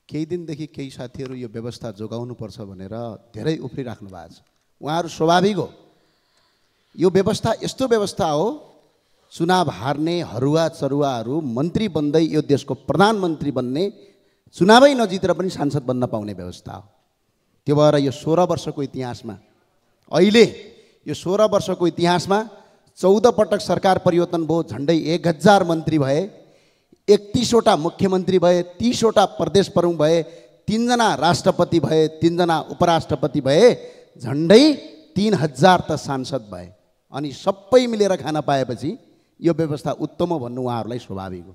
केही दिनदेखि केही साथीहरू यो व्यवस्था जोगाउनुपर्छ भनेर धेरै उफ्रिराख्नु भएको छ। उहाँहरू स्वाभाविक हो, यो व्यवस्था यस्तो व्यवस्था हो चुनाव हार्ने हरुवा चरुवाहरू मन्त्री बन्दै यो देशको प्रधानमन्त्री बन्ने, चुनावै नजितेर पनि सांसद बन्न पाउने व्यवस्था हो। त्यो भएर यो 16 वर्षको इतिहासमा अहिले यो 16 वर्षको इतिहासमा 14 पटक सरकार परिवर्तन भयो, झन्डै 1000 मन्त्री भए, 31वटा मुख्यमन्त्री भए, 30वटा प्रदेश प्रमुख भए, 3 जना राष्ट्रपति भए, 3 जना उपराष्ट्रपति भए, झन्डै 3000 त सांसद भए। अनि सबै मिलेर खान पाएपछि यो व्यवस्था उत्तम हो भन्नु उहाँहरूलाई स्वाभाविक हो।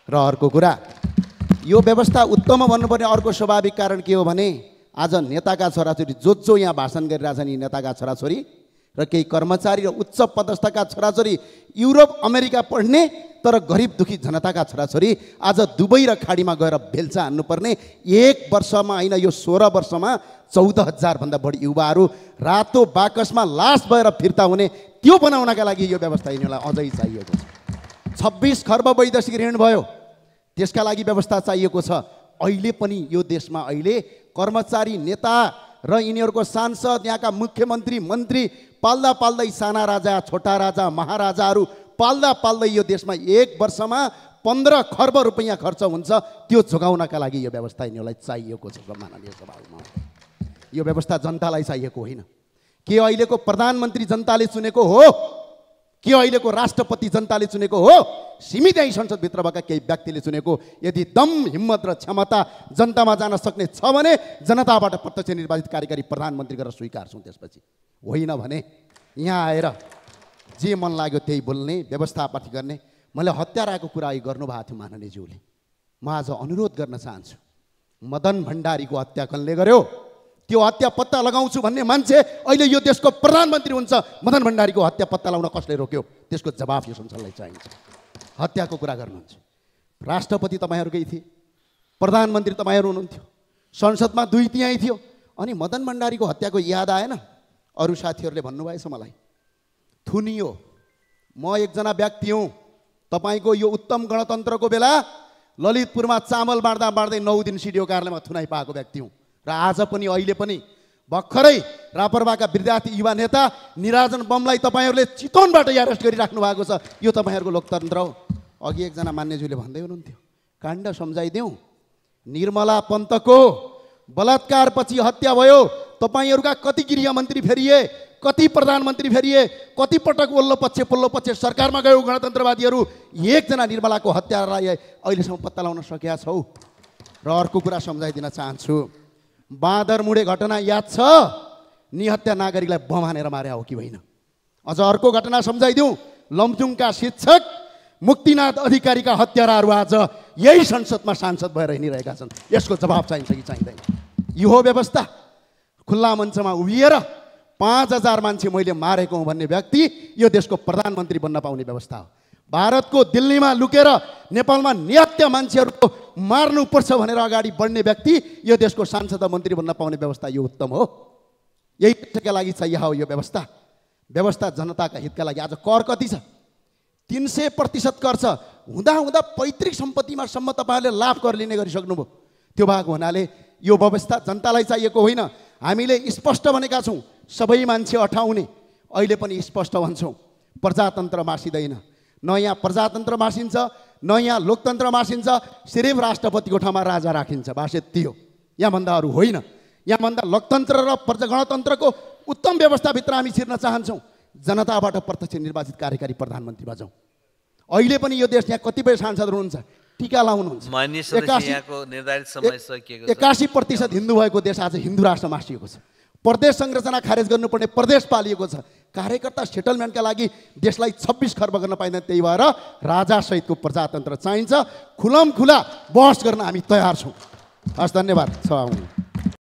र अर्को कुरा, यो व्यवस्था उत्तम भन्नुपर्ने अर्को स्वाभाविक कारण के हो भने आज नेताका छोराछोरी जो यहाँ भाषण गरिरहेछन्, यी नेताका छोराछोरी र केही कर्मचारी र उच्च पदस्थका छोराछोरी युरोप अमेरिका पढ्ने तर गरिब दुखी जनताका छोराछोरी आज दुबई र खाडीमा गएर बेल्चा हान्नुपर्ने, 1 वर्षमा होइन यो 16 वर्षमा 14,000 भन्दा बढी युवाहरू रातो बाकसमा लास भएर फिर्ता हुने, त्यो बनाउनका लागि यो व्यवस्था यिनीहरूलाई अझै चाहिएको छ। 26 खर्ब वैदेशिक ऋण भयो, त्यसका लागि व्यवस्था चाहिएको छ। अहिले पनि यो देशमा अहिले कर्मचारी, नेता र यिनीहरूको सांसद, यहाँका मुख्यमन्त्री, मन्त्री पाल्दा पाल्दै साना राजा, छोटा राजा, महाराजाहरू पाल्दा पाल्दै यो देशमा 1 वर्षमा 15 खर्ब रुपैयाँ खर्च हुन्छ। त्यो जोगाउनका लागि यो व्यवस्था यिनीहरूलाई चाहिएको छ। माननीय सभामा यो व्यवस्था जनतालाई चाहिएको होइन। के अहिलेको प्रधानमन्त्री जनताले चुनेको हो? के अहिलेको राष्ट्रपति जनताले चुनेको हो? सीमित यही संसदभित्र भएका केही व्यक्तिले चुनेको। यदि दम, हिम्मत र क्षमता जनतामा जान सक्ने छ भने जनताबाट प्रत्यक्ष निर्वाचित कार्यकारी प्रधानमन्त्री गरेर स्वीकार्छौँ। त्यसपछि होइन भने यहाँ आएर जे मन लाग्यो त्यही बोल्ने, व्यवस्थापाती गर्ने। मैले हत्याराको कुरा गर्नुभएको थियो माननीयज्यूले। म आज अनुरोध गर्न चाहन्छु, मदन भण्डारीको हत्या कसले गर्यो त्यो हत्या पत्ता लगाउँछु भन्ने मान्छे अहिले यो देशको प्रधानमन्त्री हुन्छ। मदन भण्डारीको हत्या पत्ता लगाउन कसले रोक्यो? त्यसको जवाफ यो संसदलाई चाहिन्छ। हत्याको कुरा गर्नुहुन्छ, राष्ट्रपति तपाईँहरूकै थिए, प्रधानमन्त्री तपाईँहरू हुनुहुन्थ्यो, संसदमा 2 तिहाई थियो, अनि मदन भण्डारीको हत्याको याद आएन? अरू साथीहरूले भन्नुभएछ मलाई, थुनियो। म एकजना व्यक्ति हुँ, तपाईँको यो उत्तम गणतन्त्रको बेला ललितपुरमा चामल बाँड्दा बाँड्दै 9 दिन सिडिओ कार्यालयमा थुनाइ पाएको व्यक्ति हुँ। र आज पनि अहिले पनि भर्खरै रापरपाका विद्यार्थी युवा नेता निराजन बमलाई तपाईँहरूले चितवनबाट अरेस्ट गरिराख्नु भएको छ। यो तपाईँहरूको लोकतन्त्र हो। अघि एकजना मान्यज्यूले भन्दै हुनुहुन्थ्यो, काण्ड सम्झाइदेऊ, निर्मला पन्तको बलात्कारपछि हत्या भयो, तपाईँहरूका कति गृहमन्त्री फेरिए, कति प्रधानमन्त्री फेरिए, कति पटक ओल्लो पक्ष सरकारमा गयो गणतन्त्रवादीहरू, एकजना निर्मलाको हत्यालाई अहिलेसम्म पत्ता लगाउन सकेका छौ? र अर्को कुरा सम्झाइदिन चाहन्छु, बाँदरमुढे घटना याद छ? निहत्या नागरिकलाई बम हानेर मारे हो कि होइन? अझ अर्को घटना सम्झाइदिउँ, लमजुङका शिक्षक मुक्तिनाथ अधिकारीका हत्याराहरू आज यही संसदमा सांसद भएर हिँडिरहेका छन्। यसको जवाब चाहिन्छ कि चाहिँदैन? यो हो व्यवस्था। खुल्ला मञ्चमा उभिएर 5000 मान्छे मैले मारेको हुँ भन्ने व्यक्ति यो देशको प्रधानमन्त्री बन्न पाउने व्यवस्था हो। भारतको दिल्लीमा लुकेर नेपालमा निहत्या मान्छेहरूको मार्नुपर्छ भनेर अगाडि बढ्ने व्यक्ति यो देशको सांसद मन्त्री बन्न पाउने व्यवस्था यो उत्तम हो। यही का लागि चाहिए हो यो व्यवस्था। व्यवस्था जनताका हितका लागि। आज कर कति छ? 300% कर छ। हुँदा हुँदा पैतृक सम्पत्तिमा सम्म तपाईँहरूले लाभ कर लिने गरिसक्नुभयो। त्यो भएको हुनाले यो व्यवस्था जनतालाई चाहिएको होइन। हामीले स्पष्ट भनेका छौँ, सबै मान्छे अठाउने। अहिले पनि स्पष्ट भन्छौँ, प्रजातन्त्र मासिँदैन। न यहाँ प्रजातन्त्र मासिन्छ, न यहाँ लोकतन्त्र मासिन्छ। सिर्फ राष्ट्रपतिको ठाउँमा राजा राखिन्छ, बास यति हो। यहाँभन्दा अरू होइन। यहाँभन्दा लोकतन्त्र र गणतन्त्रको उत्तम व्यवस्थाभित्र हामी छिर्न चाहन्छौँ। जनताबाट प्रत्यक्ष निर्वाचित कार्यकारी प्रधानमन्त्रीमा जाउँ। अहिले पनि यो देश यहाँ कतिपय सांसदहरू हुनुहुन्छ, टिका लाउनुहुन्छ। 81% हिन्दू भएको देश आज हिन्दू राष्ट्र मासिएको छ। प्रदेश संरचना खारेज गर्नुपर्ने प्रदेश पालिएको छ। कार्यकर्ता सेटलमेन्टका लागि देशलाई 26 खर्ब गर्न पाइँदैन। त्यही भएर राजासहितको प्रजातन्त्र चाहिन्छ। खुलम खुला बहस गर्न हामी तयार छौँ। हस्, धन्यवाद छ।